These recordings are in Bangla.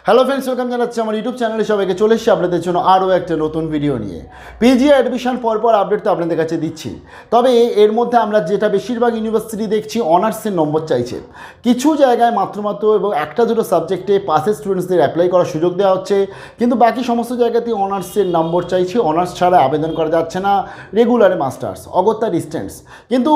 হ্যালো ফ্রেন্ডস, ওয়েলকাম জানাচ্ছি আমার ইউটিউব চ্যানেলে সবাইকে। চলে এসেছি আপনাদের জন্য আরও একটা নতুন ভিডিও নিয়ে। পিজি অ্যাডমিশন পরপর আপডেট তো আপনাদের কাছে দিচ্ছি, তবে এর মধ্যে আমরা যেটা বেশিরভাগ ইউনিভার্সিটি দেখছি অনার্সের নম্বর চাইছে। কিছু জায়গায় মাত্র এবং একটা দুটো সাবজেক্টে পাসের স্টুডেন্টসদের অ্যাপ্লাই করার সুযোগ দেওয়া হচ্ছে, কিন্তু বাকি সমস্ত জায়গাতেই অনার্সের নম্বর চাইছে। অনার্স ছাড়া আবেদন করা যাচ্ছে না রেগুলারে মাস্টার্স, অগত্যা ডিস্টেন্স। কিন্তু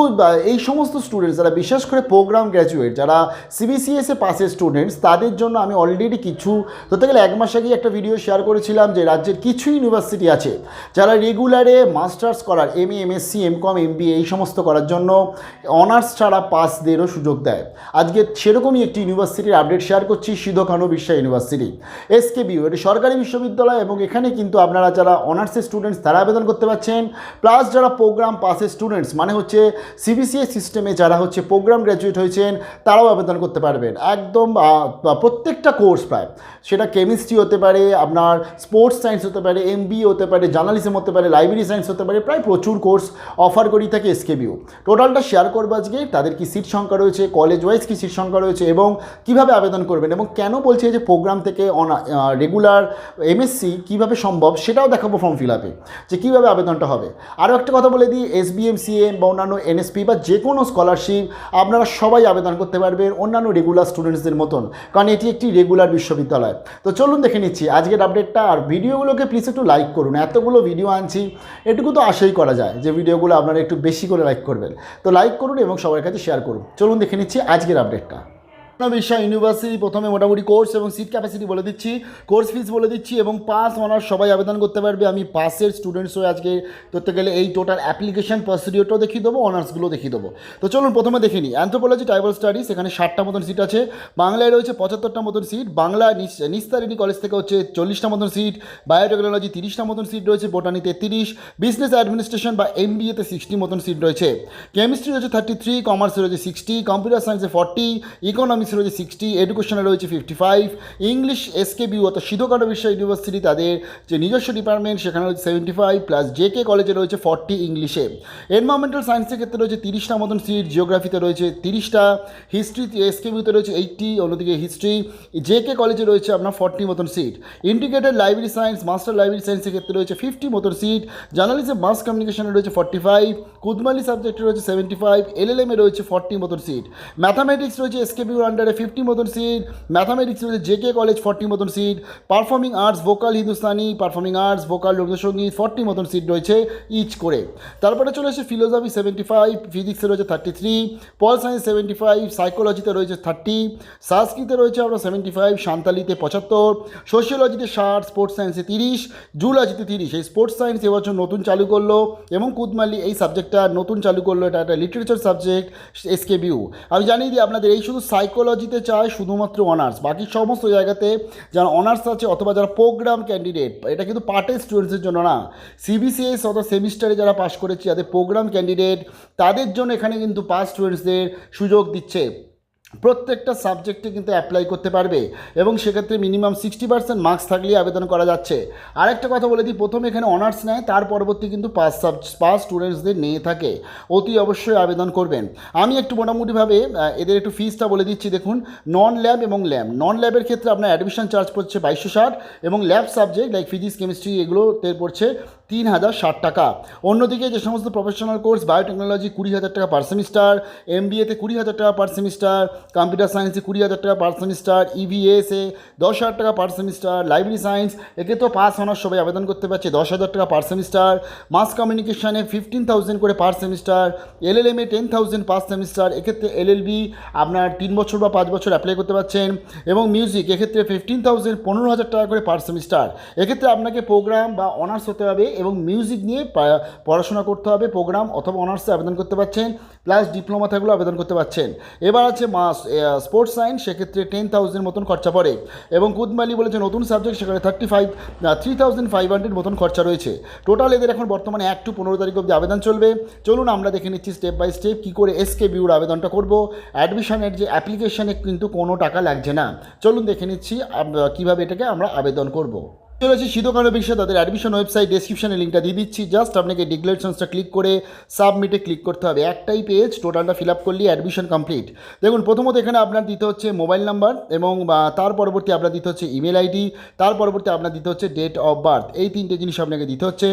এই সমস্ত স্টুডেন্টস যারা বিশেষ করে প্রোগ্রাম গ্র্যাজুয়েট, যারা সিবিসিএসে পাসের স্টুডেন্টস, তাদের জন্য আমি অলরেডি কিছু ধরতে গেলে এক মাস আগে একটা ভিডিও শেয়ার করেছিলাম যে রাজ্যের কিছু ইউনিভার্সিটি আছে যারা রেগুলারে মাস্টার্স করার, এমএ, এমএসসি, এমকম, এমবিএ এই সমস্ত করার জন্য অনার্স ছাড়া পাসদেরও সুযোগ দেয়। আজকে সেরকমই একটি ইউনিভার্সিটির আপডেট শেয়ার করছি, সিধো কানো বিরসা ইউনিভার্সিটি, SKBU। এটি সরকারি বিশ্ববিদ্যালয় এবং এখানে কিন্তু আপনারা যারা অনার্সের স্টুডেন্টস তারা আবেদন করতে পারছেন, প্লাস যারা প্রোগ্রাম পাসের স্টুডেন্টস মানে হচ্ছে সিবিসিএস সিস্টেমে যারা হচ্ছে প্রোগ্রাম গ্র্যাজুয়েট হয়েছেন তারাও আবেদন করতে পারবেন। একদম প্রত্যেকটা কোর্স প্রায়, সেটা কেমিস্ট্রি হতে পারে, আপনার স্পোর্টস সায়েন্স হতে পারে, MBA হতে পারে, জার্নালিজম হতে পারে, লাইব্রেরি সায়েন্স হতে পারে, প্রায় প্রচুর কোর্স অফার করি থাকে SKBU। টোটালটা শেয়ার করবো আজকে, তাদের কি সিট সংখ্যা রয়েছে, কলেজ ওয়াইজ কি সিট সংখ্যা রয়েছে এবং কিভাবে আবেদন করবেন, এবং কেন বলছে যে প্রোগ্রাম থেকে রেগুলার MSc কীভাবে সম্ভব সেটাও দেখাবো ফর্ম ফিল আপে, যে কীভাবে আবেদনটা হবে। আরও একটা কথা বলে দিই, SBMCA বা অন্যান্য NSP বা যে কোনো স্কলারশিপ আপনারা সবাই আবেদন করতে পারবেন অন্যান্য রেগুলার স্টুডেন্টসদের মতন, কারণ এটি একটি রেগুলার বিশ্ববিদ্যালয়। তো চলুন দেখে নিচ্ছি আজকের আপডেটটা। আর ভিডিওগুলোকে প্লিজ একটু লাইক করুন, এতগুলো ভিডিও আনছি, এটুকু তো আশাই করা যায় যে ভিডিওগুলো আপনারা একটু বেশি করে লাইক করবেন। তো লাইক করুন এবং সবার কাছে শেয়ার করুন। চলুন দেখে নিচ্ছি আজকের আপডেটটা। বিরসা ইউনিভার্সিটি প্রথমে মোটামুটি কোর্স এবং সিট ক্যাপাসিটি বলে দিচ্ছি, কোর্স ফিস বলে দিচ্ছি এবং পাস অনার্স সবাই আবেদন করতে পারবে। আমি পাসের স্টুডেন্টস হয়ে আজকে ধরতে গেলে এই টোটাল অ্যাপ্লিকেশন প্রসিডিওরটাও দেখিয়ে দেবো, অনার্সগুলো দেখিয়ে দেবো। তো চলুন প্রথমে দেখে নিই। অ্যানথ্রোপোলজি ট্রাইবাল স্টাডিজ, এখানে 60টা মতন সিট আছে। বাংলায় রয়েছে 75টা মতন সিট, বাংলা নিস্তারিণী কলেজ থেকে হচ্ছে 40টা মতন সিট, বায়োটেকনোলজি 30টা মতন সিট রয়েছে, বোটানি 33, বিজনেস অ্যাডমিনিস্ট্রেশন বা MBA-তে 60 মতন সিট রয়েছে, কেমিস্ট্রি রয়েছে 33, কমার্সে রয়েছে 60, কম্পিউটার সায়েন্সে 40, ইকোনমিক্স রয়েছে 60, এডুকেশনে রয়েছে 55, ইংলিশ SKBU অর্থাৎ সিধো কানো বিরসা ইউনিভার্সিটি তাদের যে নিজস্ব ডিপার্টমেন্ট সেখানে রয়েছে 75, প্লাস JK কলেজে রয়েছে 40 ইংলিশে। এনভায়রনমেন্টাল সায়েন্সের ক্ষেত্রে রয়েছে 30টা মতন সিট, জিওগ্রাফিতে রয়েছে 30টা, হিস্ট্রি SKBUতে রয়েছে 80, অন্যদিকে হিস্ট্রি JK কলেজে রয়েছে আপনার 40 মতন seat. Integrated library science, master library সায়েন্সের ক্ষেত্রে রয়েছে 50 মতন সিট, জার্নালিজম মাস কমিউনিকেশনে রয়েছে 45, কুদমালি সাবজেক্টে রয়েছে 75, LLM-এ রয়েছে 40 মতন সিট। ম্যাথামেটিক্স রয়েছে SKBU আন্ডারে 50 মতন সিট, ম্যাথামেটিক্স রয়েছে JK কলেজ 40 মতন seat, performing arts vocal Hindustani, performing arts vocal Rabindrasangeet 40 মতন সিট রয়েছে ইচ করে। তারপরে চলে এসে ফিলোসফি 75, ফিজিক্সে রয়েছে 33, পল সায়েন্স 75, সাইকোলজিতে রয়েছে 30, সংস্কৃতে রয়েছে আপনার 75, সান্তালিতে 75, সোশিওলজিতে 60, স্পোর্টস সায়েন্সে 30, জুলজিতে 30। এই স্পোর্টস সায়েন্স এবছর নতুন চালু করলো এবং কুদমালি এই সাবজেক্টটা নতুন চালু করলো, এটা একটা লিটারেচার সাবজেক্ট SKBU। আমি জানিয়ে দিই আপনাদের, এই শুধু সাইকোলজিতে চায় শুধুমাত্র অনার্স, বাকি সমস্ত জায়গাতে যারা অনার্স আছে অথবা যারা প্রোগ্রাম ক্যান্ডিডেট, এটা কিন্তু পার্টের স্টুডেন্টসের জন্য না, সিবিসিএস অথবা সেমিস্টারে যারা পাস করেছে যাদের প্রোগ্রাম ক্যান্ডিডেট তাদের জন্য এখানে কিন্তু পাস স্টুডেন্টসদের সুযোগ দিচ্ছে। প্রত্যেকটা সাবজেক্টে কিন্তু অ্যাপ্লাই করতে পারবে এবং সেক্ষেত্রে মিনিমাম 60% মার্কস থাকলেই আবেদন করা যাচ্ছে। আরেকটা কথা বলে দিই, প্রথমে এখানে অনার্স নেয়, তার পরবর্তী কিন্তু পাস স্টুডেন্টসদের নিয়ে থাকে, অতি অবশ্যই আবেদন করবেন। আমি একটু মোটামুটিভাবে এদের একটু ফিসটা বলে দিচ্ছি। দেখুন, নন ল্যাব এবং ল্যাব, নন ল্যাবের ক্ষেত্রে আপনার অ্যাডমিশন চার্জ পড়ছে 2260 এবং lab subject like physics chemistry এগুলোতে পড়ছে 3060 টাকা। অন্যদিকে যে সমস্ত প্রফেশনাল কোর্স, বায়োটেকনোলজি 20,000 টাকা পার সেমিস্টার, MBA-তে 20,000 টাকা পার সেমিস্টার, কম্পিউটার সায়েন্সে 20,000 টাকা পার সেমিস্টার, EVS-এ 10,000 টাকা পার সেমিস্টার, লাইব্রেরি সায়েন্স একে তো পাস অনার্স সবাই আবেদন করতে পারছে 10,000 টাকা পার সেমিস্টার, মাস কমিউনিকেশনে 15,000 করে পার সেমিস্টার, LLM-এ 10,000 পার সেমিস্টার, এক্ষেত্রে LLB আপনার 3 বছর বা 5 বছর অ্যাপ্লাই করতে পারছেন, এবং মিউজিক এক্ষেত্রে 15,000 15,000 টাকা করে পার সেমিস্টার। এক্ষেত্রে আপনাকে প্রোগ্রাম বা অনার্স হতে হবে এবং মিউজিক নিয়ে পড়াশোনা করতে হবে, প্রোগ্রাম অথবা অনার্সে আবেদন করতে পারছেন, প্লাস ডিপ্লোমা থাকলেও আবেদন করতে পারছেন। এবার আছে স্পোর্টস সায়েন্স, সেক্ষেত্রে 10,000 মতন খরচা পড়ে, এবং কুদমালি বলেছে নতুন সাবজেক্ট, সেখানে 3,500 মতন খরচা রয়েছে। টোটাল এদের এখন বর্তমানে 1 to 15 তারিখ অবধি আবেদন চলবে। চলুন আমরা দেখে নিচ্ছি স্টেপ বাই স্টেপ কী করে SKBUর আবেদনটা করব। অ্যাডমিশনের যে অ্যাপ্লিকেশানে কিন্তু কোনো টাকা লাগছে না, চলুন দেখে নিচ্ছি কীভাবে এটাকে আমরা আবেদন করব। চলে আসি সিধো কানো বিরসা, তাদের অ্যাডমিশন ওয়েবসাইট ডেসক্রিপশনে লিঙ্কটা দিয়ে দিচ্ছি। জাস্ট আপনাকে ডিক্লারেশনসটা ক্লিক করে সাবমিটে ক্লিক করতে হবে। একটাই পেজ, টোটালটা ফিল আপ করলে অ্যাডমিশন কমপ্লিট। দেখুন প্রথমত এখানে আপনার দিতে হচ্ছে মোবাইল নাম্বার এবং তার পরবর্তী আপনার দিতে হচ্ছে ইমেল আইডি, তার পরবর্তী আপনার দিতে হচ্ছে ডেট অফ বার্থ। এই তিনটে জিনিস আপনাকে দিতে হচ্ছে।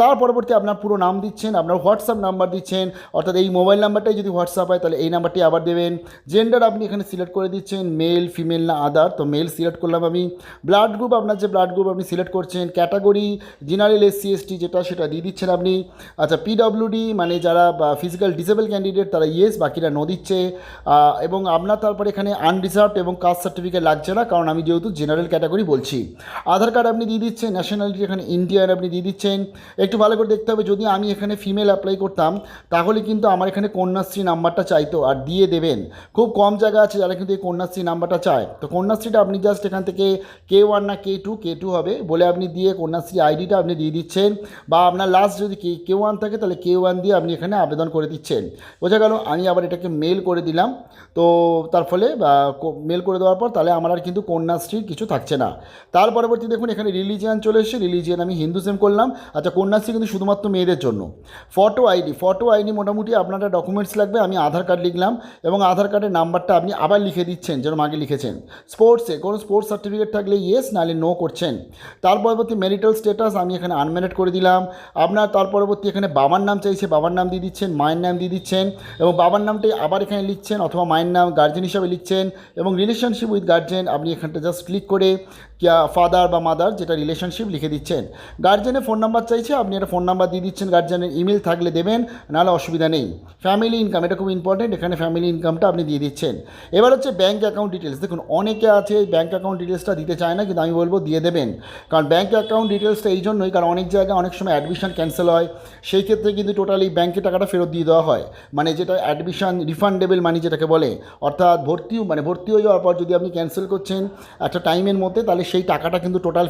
তার পরবর্তী আপনার পুরো নাম দিচ্ছেন, আপনার হোয়াটসঅ্যাপ নাম্বার দিচ্ছেন, অর্থাৎ এই মোবাইল নাম্বারটাই যদি হোয়াটসঅ্যাপ হয় তাহলে এই নাম্বারটি আবার দেবেন। জেন্ডার আপনি এখানে সিলেক্ট করে দিচ্ছেন, মেল ফিমেল না আদার, তো মেল সিলেক্ট করলাম আমি। ব্লাড গ্রুপ আপনার যে ব্লাড গ্রুপ আপনি সিলেক্ট করছেন, ক্যাটাগরি জেনারেল SC ST যেটা সেটা দিয়ে দিচ্ছেন আপনি। আচ্ছা PWD মানে যারা ফিজিক্যাল ডিসেবল ক্যান্ডিডেট তারা ইয়েস, বাকিরা নো দিচ্ছে। এবং আপনার তারপরে এখানে আনরিজার্ভড এবং কাস্ট সার্টিফিকেট লাগছে না, কারণ আমি যেহেতু জেনারেল ক্যাটাগরি বলছি। আধার কার্ড আপনি দিয়ে দিচ্ছেন, ন্যাশনালিটি এখানে ইন্ডিয়ান আপনি দিয়ে দিচ্ছেন। একটু ভালো করে দেখতে হবে, যদি আমি এখানে ফিমেল অ্যাপ্লাই করতাম তাহলে কিন্তু আমার এখানে কন্যাশ্রী নাম্বারটা চাইতো, আর দিয়ে দেবেন। খুব কম জায়গা আছে যারা কিন্তু এই কন্যাশ্রী নাম্বারটা চায়। তো কন্যাশ্রীটা আপনি জাস্ট এখান থেকে K1 না K2 হবে বলে আপনি দিয়ে কন্যাশ্রী আইডিটা আপনি দিয়ে দিচ্ছেন, বা আপনার লাস্ট যদি K1 থাকে তাহলে K1 দিয়ে আপনি এখানে আবেদন করে দিচ্ছেন। বোঝা গেল। আমি আবার এটাকে মেল করে দিলাম, তো তার ফলে মেল করে দেওয়ার পর তাহলে আমার আর কিন্তু কন্যাশ্রীর কিছু থাকছে না। তার পরবর্তী দেখুন এখানে রিলিজিয়ান চলে এসেছে, রিলিজিয়ান আমি হিন্দুজম করলাম। আচ্ছা কন্যাশ্রী কিন্তু শুধুমাত্র মেয়েদের জন্য। ফটো আইডি মোটামুটি আপনারা ডকুমেন্টস লাগবে, আমি আধার কার্ড লিখলাম এবং আধার কার্ডের নাম্বারটা আপনি আবার লিখে দিচ্ছেন যেরকম আগে লিখেছেন। স্পোর্টসে কোনো স্পোর্টস সার্টিফিকেট থাকলে ইয়েস, নাহলে নো করছেন। তার পরবর্তী ম্যারিটাল স্ট্যাটাস আমি এখানে আনম্যারিড করে দিলাম। আপনার তার পরবর্তী এখানে বাবার নাম চাইছে, বাবার নাম দিয়ে দিচ্ছেন, মায়ের নাম দিয়ে দিচ্ছেন এবং বাবার নামটাই আবার এখানে লিখছেন, অথবা মায়ের নাম গার্জেন হিসাবে লিখছেন এবং রিলেশনশিপ উইথ গার্জেন আপনি এখানটা জাস্ট ক্লিক করে ফাদার বা মাদার যেটা রিলেশনশিপ লিখে দিচ্ছেন। গার্জেনের ফোন নাম্বার চাইছে, আপনি একটা ফোন নাম্বার দিয়ে দিচ্ছেন, গার্জেনের ইমেল থাকলে দেবেন, নাহলে অসুবিধা নেই। ফ্যামিলি ইনকাম এটা খুব ইম্পর্টেন্ট, এখানে ফ্যামিলি ইনকামটা আপনি দিয়ে দিচ্ছেন। এবার হচ্ছে ব্যাঙ্ক অ্যাকাউন্ট ডিটেলস। দেখুন অনেকে আছে ব্যাঙ্ক অ্যাকাউন্ট ডিটেলসটা দিতে চায় না, কিন্তু আমি বলবো দিয়ে দেবেন, কারণ ব্যাঙ্ক অ্যাকাউন্ট ডিটেলসটা এই জন্যই, কারণ অনেক জায়গায় অনেক সময় অ্যাডমিশন ক্যান্সেল হয়, সেই ক্ষেত্রে কিন্তু টোটালি ব্যাঙ্কে টাকাটা ফেরত দিয়ে দেওয়া হয়, মানে যেটা অ্যাডমিশন রিফান্ডেবল মানি যেটাকে বলে, অর্থাৎ ভর্তি হয়ে যাওয়ার পর যদি আপনি ক্যান্সেল করছেন একটা টাইমের মধ্যে, তাহলে সেই টাকাটা কিন্তু টোটাল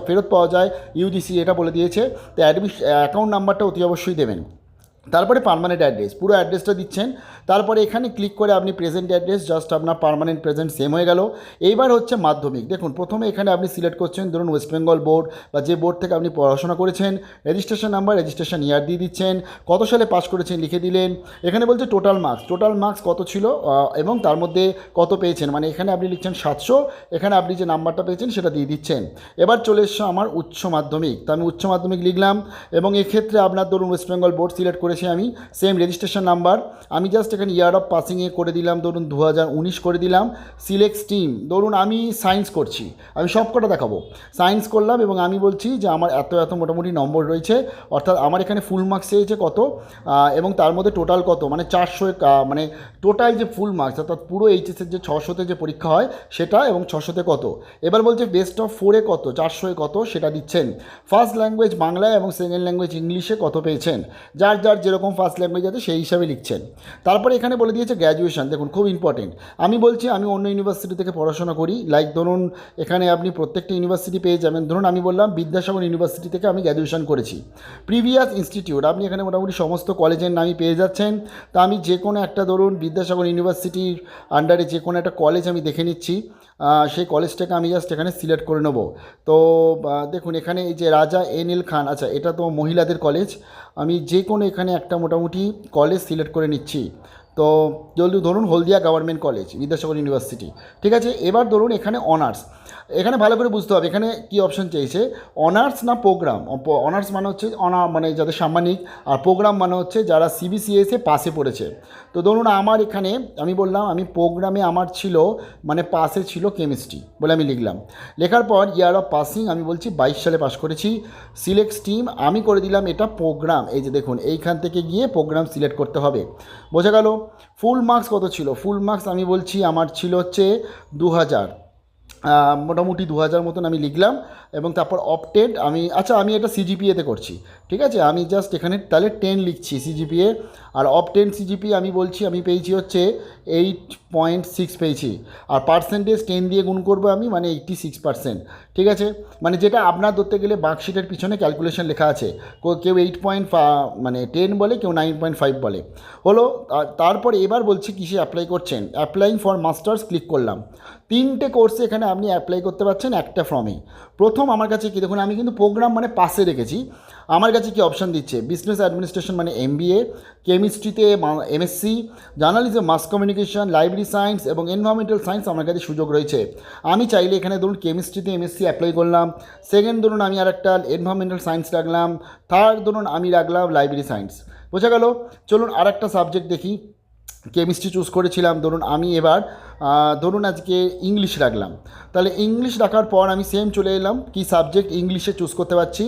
ফেরত পাওয়া যায়। UGC এটা বলে দিয়েছে। তো অ্যাকাউন্ট নাম্বারটা অতি অবশ্যই দেবেন। তারপরে পার্মানেন্ট অ্যাড্রেস, পুরো অ্যাড্রেসটা দিচ্ছেন। তারপরে এখানে ক্লিক করে আপনি প্রেজেন্ট অ্যাড্রেস, জাস্ট আপনার পার্মানেন্ট প্রেজেন্ট সেম হয়ে গেল। এইবার হচ্ছে মাধ্যমিক। দেখুন প্রথমে এখানে আপনি সিলেক্ট করছেন, ধরুন ওয়েস্ট বেঙ্গল বোর্ড বা যে বোর্ড থেকে আপনি পড়াশোনা করেছেন, রেজিস্ট্রেশন নাম্বার, রেজিস্ট্রেশন ইয়ার দিয়ে দিচ্ছেন, কত সালে পাস করেছেন লিখে দিলেন। এখানে বলছে টোটাল মার্কস কত ছিল এবং তার মধ্যে কত পেয়েছেন, মানে এখানে আপনি লিখছেন 700, এখানে আপনি যে নাম্বারটা পেয়েছেন সেটা দিয়ে দিচ্ছেন। এবার চলে এসছে আমার উচ্চ মাধ্যমিক, তো আমি উচ্চ মাধ্যমিক লিখলাম এবং এক্ষেত্রে আপনার ধরুন ওয়েস্ট বেঙ্গল বোর্ড সিলেক্ট করেছি আমি, সেম রেজিস্ট্রেশন নাম্বার আমি জাস্ট এখানে ইয়ার অফ পাসিংয়ে করে দিলাম, ধরুন 2019 করে দিলাম। সিলেক্ট স্ট্রিম, ধরুন আমি সায়েন্স করছি, আমি সব কটা দেখাবো, সায়েন্স করলাম এবং আমি বলছি যে আমার এত মোটামুটি নম্বর রয়েছে, অর্থাৎ আমার এখানে ফুল মার্কস চেয়েছে কত এবং তার মধ্যে টোটাল কত, মানে 400, মানে টোটাল যে ফুল মার্কস অর্থাৎ পুরো এইচএসের যে 600তে যে পরীক্ষা হয় সেটা, এবং 600তে কত। এবার বলছে বেস্ট অফ 4-এ কত, 400-এ কত সেটা দিচ্ছেন। ফার্স্ট ল্যাঙ্গুয়েজ বাংলায় এবং সেকেন্ড ল্যাঙ্গুয়েজ ইংলিশে কত পেয়েছেন, যার যেরকম ফার্স্ট ল্যাঙ্গুয়েজ আছে সেই হিসাবে লিখছেন। তারপরে এখানে বলে দিয়েছে গ্র্যাজুয়েশন। দেখুন খুব ইম্পর্টেন্ট, আমি বলছি আমি অন্য ইউনিভার্সিটি থেকে পড়াশোনা করি, লাইক ধরুন এখানে আপনি প্রত্যেকটা ইউনিভার্সিটি পেয়ে যাবেন। ধরুন আমি বললাম বিদ্যাসাগর ইউনিভার্সিটি থেকে আমি গ্র্যাজুয়েশন করেছি। প্রিভিয়াস ইনস্টিটিউট, আপনি এখানে মোটামুটি সমস্ত কলেজের নামই পেয়ে যাচ্ছেন। তা আমি যে কোনো একটা ধরুন বিদ্যাসাগর ইউনিভার্সিটির আন্ডারে যে কোনো একটা কলেজ আমি দেখে নিচ্ছি, সেই কলেজটাকে আমি জাস্ট এখানে সিলেক্ট করে নেব। তো দেখুন এখানে এই যে রাজা NL খান, আচ্ছা এটা তো মহিলাদের কলেজ, আমি যে কোনো এখানে একটা মোটামুটি কলেজ সিলেক্ট করে নিচ্ছি। তো জলদি ধরুন হলদিয়া গভর্নমেন্ট কলেজ, বিদ্যাসাগর ইউনিভার্সিটি, ঠিক আছে। এবার ধরুন এখানে অনার্স, এখানে ভালো করে বুঝতে হবে এখানে কী অপশন চেয়েছে, অনার্স না প্রোগ্রাম। অনার্স মানে হচ্ছে মানে যাদের সাম্মানিক, আর প্রোগ্রাম মানে হচ্ছে যারা CBCSE পাসে পড়েছে। তো ধরুন আমার এখানে আমি বললাম আমি প্রোগ্রামে আমার ছিল, মানে পাসে ছিল কেমিস্ট্রি বলে আমি লিখলাম। লেখার পর ইয়ার অফ পাসিং আমি বলছি 22 সালে পাস করেছি। সিলেক্ট স্ট্রিম আমি করে দিলাম এটা প্রোগ্রাম, এই যে দেখুন এইখান থেকে গিয়ে প্রোগ্রাম সিলেক্ট করতে হবে, বোঝা গেল। ফুল মার্কস কত ছিল, ফুল মার্কস আমি বলছি আমার ছিল হচ্ছে 2000, মোটামুটি 2000 মতন আমি লিখলাম এবং তারপর অপটেড আমি এটা CGPAতে করছি, ঠিক আছে। আমি জাস্ট এখানে তাহলে 10 লিখছি CGPA, আর অপটেন CGPA আমি বলছি আমি পেয়েছি হচ্ছে 8.6 পেয়েছি, আর পার্সেন্টেজ 10 দিয়ে গুণ করবো আমি, মানে 86%, ঠিক আছে। মানে যেটা আপনার ধরতে গেলে মার্কশিটের পিছনে ক্যালকুলেশন লেখা আছে, কেউ 8.10 বলে, কেউ 9.5 বলে, হলো। তারপর এবার বলছি কিসে অ্যাপ্লাই করছেন, অ্যাপ্লাইং ফর মাস্টার্স ক্লিক করলাম। 3টে কোর্সে এখানে আপনি অ্যাপ্লাই করতে পারছেন একটা ফর্মে। প্রথম আমার কাছে কি দেখুন, আমি কিন্তু প্রোগ্রাম মানে পাশে রেখেছি। আমার কাছে কি অপশান দিচ্ছে, বিজনেস অ্যাডমিনিস্ট্রেশন মানে MBA, কেমিস্ট্রিতে MSC, journalism, mass communication, library science এবং এনভায়রনমেন্টাল সায়েন্স আমার কাছে সুযোগ রয়েছে। আমি চাইলে এখানে ধরুন কেমিস্ট্রিতে MSC অ্যাপ্লাই করলাম, সেকেন্ড ধরুন আমি আর একটা এনভায়রনমেন্টাল সায়েন্স রাখলাম, থার্ড ধরুন আমি রাখলাম লাইব্রেরি সায়েন্স। বোঝা গেল? চলুন আর একটা সাবজেক্ট দেখি। কেমিস্ট্রি চুজ করেছিলাম, ধরুন আমি এবার ধরুন আজকে ইংলিশ রাখলাম। তাহলে ইংলিশ রাখার পর আমি সেম চলে এলাম কি সাবজেক্ট, ইংলিশে চুজ করতে পারছি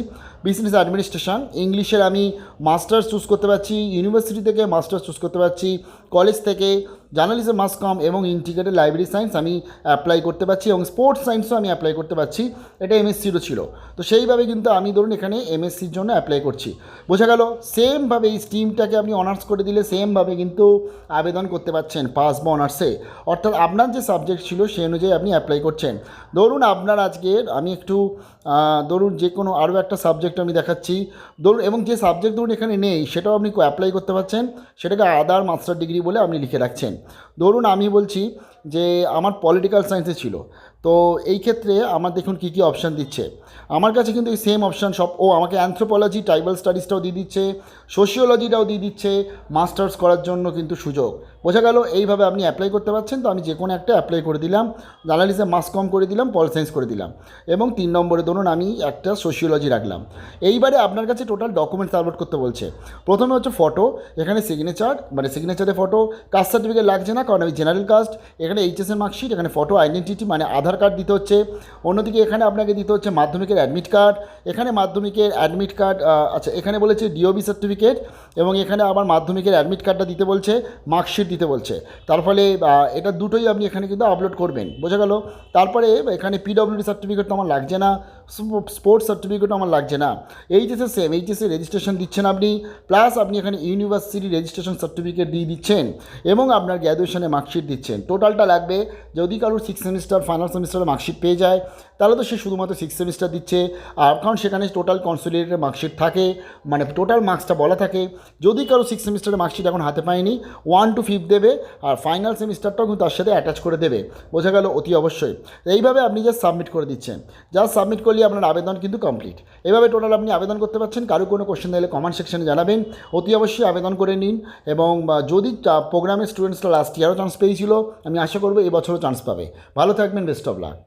বিজনেস অ্যাডমিনিস্ট্রেশন, ইংলিশের আমি মাস্টার্স চুজ করতে পারছি, ইউনিভার্সিটি থেকে মাস্টার্স চুজ করতে পারছি, কলেজ থেকে জার্নালিজম, মাস কম এবং ইন্টিগ্রেটেড লাইব্রেরি সায়েন্স আমি অ্যাপ্লাই করতে পারছি এবং স্পোর্টস সায়েন্সও আমি অ্যাপ্লাই করতে পারছি। এটা MSCরও ছিল। তো সেইভাবে কিন্তু আমি ধরুন এখানে MSCর জন্য অ্যাপ্লাই করছি। বোঝা গেল? সেমভাবে এই স্ট্রিমটাকে আপনি অনার্স করে দিলে সেমভাবে কিন্তু আবেদন করতে পারছেন পাস বা অনার্সে। অর্থাৎ আপনার যে সাবজেক্ট ছিল সেই অনুযায়ী আপনি অ্যাপ্লাই করছেন। ধরুন আপনার আজকে আমি একটু ধরুন যে কোনো আরও একটা সাবজেক্ট আমি দেখাচ্ছি, ধরুন এবং যে সাবজেক্ট ধরুন এখানে নেই সেটাও আপনি অ্যাপ্লাই করতে পারছেন, সেটাকে আদার মাস্টার ডিগ্রি বলে আপনি লিখে রাখছেন। ধরুন আমি বলছি যে আমার পলিটিক্যাল সায়েন্সে ছিল, তো এই ক্ষেত্রে আমার দেখুন কী কী অপশান দিচ্ছে। আমার কাছে কিন্তু এই সেম অপশান সব, আমাকে অ্যানথ্রোপোলজি, ট্রাইবাল স্টাডিজটাও দিয়ে দিচ্ছে, সোশিওলজিটাও দিয়ে দিচ্ছে, মাস্টার্স করার জন্য কিন্তু সুযোগ। বোঝা গেল? এইভাবে আপনি অ্যাপ্লাই করতে পারছেন। তো আমি যে কোনো একটা অ্যাপ্লাই করে দিলাম, জার্নালিজম, মাস কম করে দিলাম, পল সায়েন্স করে দিলাম এবং 3 নম্বরে ধরুন আমি একটা সোশিওলজি রাখলাম। এইবারে আপনার কাছে টোটাল ডকুমেন্টস আপলোড করতে বলছে। প্রথমে হচ্ছে ফটো, এখানে সিগনেচার মানে সিগনেচারে ফটো, কাস্ট সার্টিফিকেট লাগছে না কারণ আমি জেনারেল কাস্ট, এখানে এইচএসের মার্কশিট, এখানে ফটো আইডেন্টিটি মানে আধার কার্ড দিতে হচ্ছে। অন্যদিকে এখানে আপনাকে দিতে হচ্ছে মাধ্যমিকের অ্যাডমিট কার্ড, এখানে মাধ্যমিকের অ্যাডমিট কার্ড, আচ্ছা এখানে বলেছে DOB সার্টিফিকেট এবং এখানে আবার মাধ্যমিকের অ্যাডমিট কার্ডটা দিতে বলছে, মার্কশিট দিতে বলছে। তার ফলে এটা দুটোই আপনি এখানে কিন্তু আপলোড করবেন। বোঝা গেল? তারপরে এখানে PWD সার্টিফিকেট তো আমার লাগছে না, স্পোর্টস সার্টিফিকেটও আমার লাগছে না। এইচএসের সেম, এইচএসের রেজিস্ট্রেশন দিচ্ছেন আপনি, প্লাস আপনি এখানে ইউনিভার্সিটি রেজিস্ট্রেশন সার্টিফিকেট দিয়ে দিচ্ছেন এবং আপনার গ্র্যাজুয়েশনে মার্কশিট দিচ্ছেন। টোটালটা লাগবে। যদি কারোর 6 সেমিস্টার ফাইনাল সেমিস্টারে মার্কশিট পেয়ে যায় তাহলে তো সে শুধুমাত্র 6 সেমিস্টার দিচ্ছে, আর কারণ সেখানে টোটাল কনসোলিডেটেড মার্কশিট থাকে, মানে টোটাল মার্কসটা বলা থাকে। যদি কারো 6 সেমিস্টারের মার্কশিট এখন হাতে পায়নি, 1 to 5 দেবে আর ফাইনাল সেমিস্টারটাও কিন্তু তার সাথে অ্যাটাচ করে দেবে। বোঝা গেল? অতি অবশ্যই। এইভাবে আপনি জাস্ট সাবমিট করে দিচ্ছেন, জাস্ট সাবমিট করলে আপনার আবেদন কিন্তু কমপ্লিট। এভাবে টোটাল আপনি আবেদন করতে পারছেন। কারো কোনো কোশ্চেন দিলে কমেন্ট সেকশনে জানাবেন, অতি অবশ্যই আবেদন করে নিন। এবং যদি প্রোগ্রামের স্টুডেন্টসরা লাস্ট ইয়ারও চান্স পেয়েছিল, আমি আশা করবো এবছরও চান্স পাবে। ভালো থাকবেন, বেস্ট অফ লাক।